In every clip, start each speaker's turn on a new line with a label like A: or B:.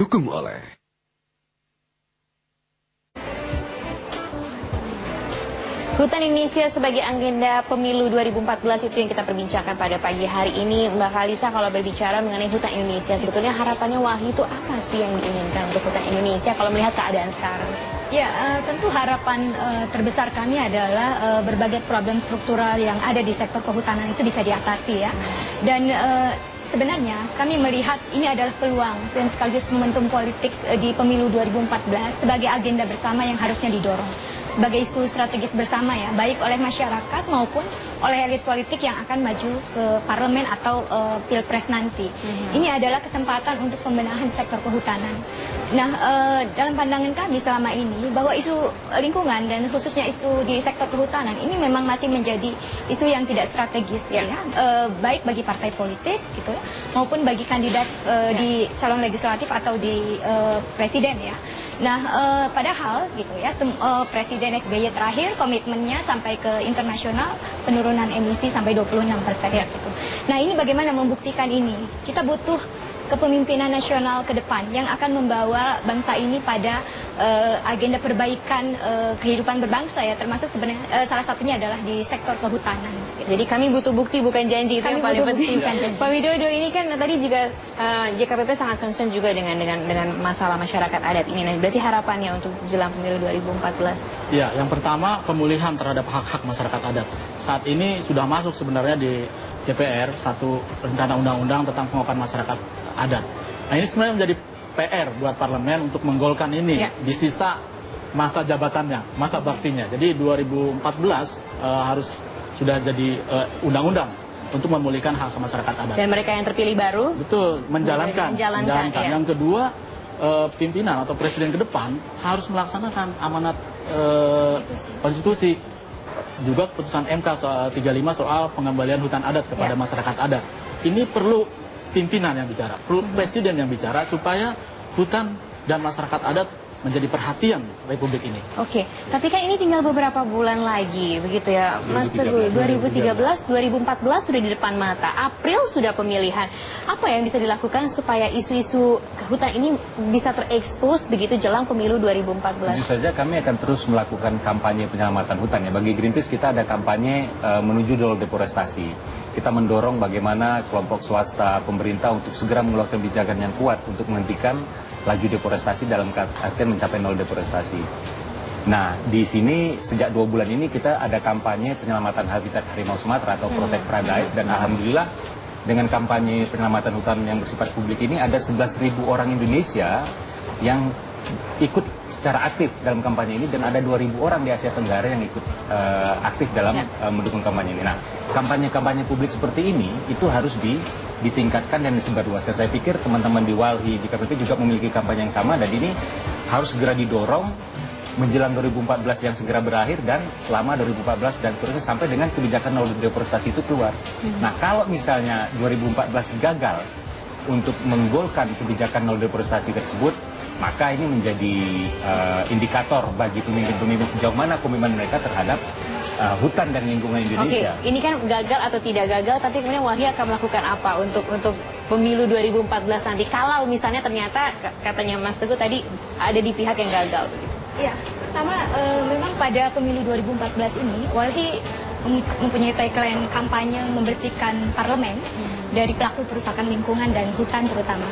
A: dukung oleh
B: Hutan Indonesia sebagai agenda pemilu 2014 itu yang kita perbincangkan pada pagi hari ini. Mbak Kalisa, kalau berbicara mengenai hutan Indonesia, sebetulnya harapannya Wahyu itu apa sih yang diinginkan untuk hutan Indonesia kalau melihat keadaan sekarang?
C: Ya, tentu harapan terbesar kami adalah berbagai problem struktural yang ada di sektor kehutanan itu bisa diatasi ya. Dan sebenarnya kami melihat ini adalah peluang dan sekaligus momentum politik di pemilu 2014 sebagai agenda bersama yang harusnya didorong. Sebagai isu strategis bersama ya, baik oleh masyarakat maupun oleh elit politik yang akan maju ke parlemen atau pilpres nanti. Ini adalah kesempatan untuk pembenahan sektor kehutanan. Nah, dalam pandangan kami selama ini bahwa isu lingkungan dan khususnya isu di sektor kehutanan ini memang masih menjadi isu yang tidak strategis ya, baik bagi partai politik gitu maupun bagi kandidat di calon legislatif atau di presiden ya. Nah, padahal gitu ya, Presiden SBY terakhir komitmennya sampai ke internasional penurunan emisi sampai 26% gitu. Nah, ini bagaimana membuktikan ini? Kita butuh kepemimpinan nasional ke depan yang akan membawa bangsa ini pada agenda perbaikan kehidupan berbangsa ya, termasuk sebenarnya salah satunya adalah di sektor kehutanan.
B: Jadi kami butuh bukti bukan janji, itu yang paling penting. Pak Widodo, ini kan tadi juga JKPP sangat concern juga dengan masalah masyarakat adat ini. Nah, berarti harapannya untuk jelang pemilu 2014?
D: Ya, yang pertama pemulihan terhadap hak-hak masyarakat adat. Saat ini sudah masuk sebenarnya di DPR satu rencana undang-undang tentang penguatan masyarakat adat. Nah, ini sebenarnya menjadi PR buat parlemen untuk menggolkan ini di sisa masa jabatannya, masa baktinya. Jadi 2014 harus sudah jadi undang-undang untuk memulihkan hak masyarakat adat.
B: Dan mereka yang terpilih baru?
D: Betul, menjalankan.
B: Ya.
D: Yang kedua, pimpinan atau presiden ke depan harus melaksanakan amanat konstitusi. Juga keputusan MK soal 35 soal pengembalian hutan adat kepada masyarakat adat. Ini perlu pimpinan yang bicara, perlu presiden yang bicara supaya hutan dan masyarakat adat menjadi perhatian Republik ini.
B: Oke, tapi kan ini tinggal beberapa bulan lagi, begitu ya, Mas Teguh. 2013, 2014 sudah di depan mata. April sudah pemilihan. Apa yang bisa dilakukan supaya isu-isu hutan ini bisa terekspos begitu jelang pemilu 2014?
E: Tentu saja kami akan terus melakukan kampanye penyelamatan hutan ya. Bagi Greenpeace kita ada kampanye menuju nol deforestasi. Kita mendorong bagaimana kelompok swasta, pemerintah untuk segera mengeluarkan kebijakan yang kuat untuk menghentikan laju deforestasi dalam artian mencapai nol deforestasi. Nah, di sini sejak 2 bulan ini kita ada kampanye penyelamatan habitat harimau Sumatera atau Protect Paradise, dan alhamdulillah dengan kampanye penyelamatan hutan yang bersifat publik ini ada 11.000 orang Indonesia yang ikut secara aktif dalam kampanye ini, dan ada 2.000 orang di Asia Tenggara yang ikut aktif dalam mendukung kampanye ini. Nah, kampanye-kampanye publik seperti ini itu harus ditingkatkan dan disebarluaskan. Saya pikir teman-teman di WALHI, JKPP juga memiliki kampanye yang sama, dan ini harus segera didorong menjelang 2014 yang segera berakhir dan selama 2014 dan terusnya sampai dengan kebijakan nol deforestasi itu keluar. Nah, kalau misalnya 2014 gagal untuk menggolkan kebijakan nol deforestasi tersebut, maka ini menjadi indikator bagi pemimpin-pemimpin sejauh mana komitmen mereka terhadap hutan dan lingkungan Indonesia.
B: Oke, ini kan gagal atau tidak gagal, tapi kemudian Wahyu akan melakukan apa untuk pemilu 2014 nanti? Kalau misalnya ternyata katanya Mas Teguh tadi ada di pihak yang gagal begitu.
C: Ya, pertama memang pada pemilu 2014 ini Walhi mempunyai tagline kampanye membersihkan parlemen dari pelaku perusakan lingkungan dan hutan terutama.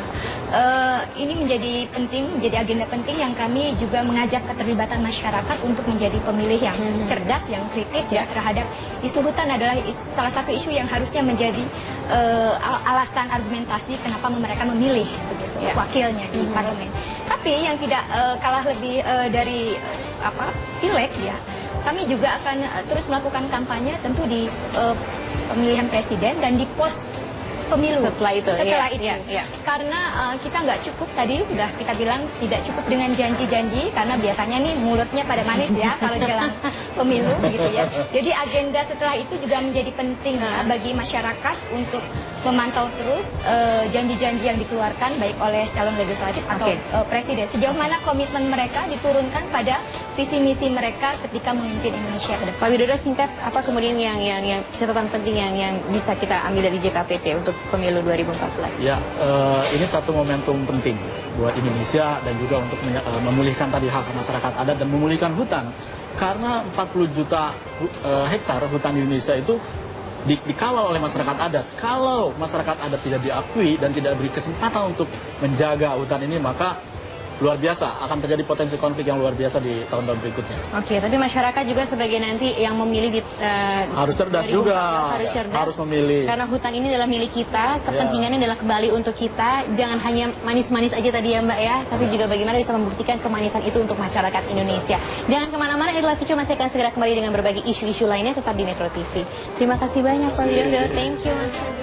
C: Ini menjadi penting, menjadi agenda penting yang kami juga mengajak keterlibatan masyarakat untuk menjadi pemilih yang cerdas, yang kritis ya terhadap isu hutan adalah salah satu isu yang harusnya menjadi alasan argumentasi kenapa mereka memilih begitu wakilnya di parlemen. Tapi yang tidak kalah lebih dari pileg ya. Kami juga akan terus melakukan kampanye tentu di pemilihan presiden dan di pos pemilu
B: setelah itu.
C: Karena kita nggak cukup, tadi udah kita bilang tidak cukup dengan janji-janji, karena biasanya nih mulutnya pada manis ya kalau jelang pemilu gitu ya. Jadi agenda setelah itu juga menjadi penting ya bagi masyarakat untuk memantau terus janji-janji yang dikeluarkan baik oleh calon legislatif atau presiden. Sejauh mana komitmen mereka diturunkan pada visi misi mereka ketika memimpin Indonesia ke depan.
B: Pak Widodo, singkat apa kemudian yang catatan penting yang bisa kita ambil dari JKPP untuk pemilu 2014?
D: Ya, ini satu momentum penting buat Indonesia dan juga untuk memulihkan tadi hak masyarakat adat dan memulihkan hutan. Karena 40 juta hektar hutan di Indonesia itu dikawal oleh masyarakat adat. Kalau masyarakat adat tidak diakui dan tidak beri kesempatan untuk menjaga hutan ini, maka luar biasa akan terjadi potensi konflik yang luar biasa di tahun-tahun berikutnya.
B: Oke, tapi masyarakat juga sebagai nanti yang memilih
D: harus cerdas juga, harus memilih.
B: Karena hutan ini adalah milik kita, kepentingannya adalah kembali untuk kita. Jangan hanya manis-manis aja tadi ya Mbak ya, tapi juga bagaimana bisa membuktikan kemanisan itu untuk masyarakat Indonesia. Jangan kemana-mana, Adalah Future masih akan segera kembali dengan berbagai isu-isu lainnya tetap di Metro TV. Terima kasih banyak Pak Widodo, thank you Mas.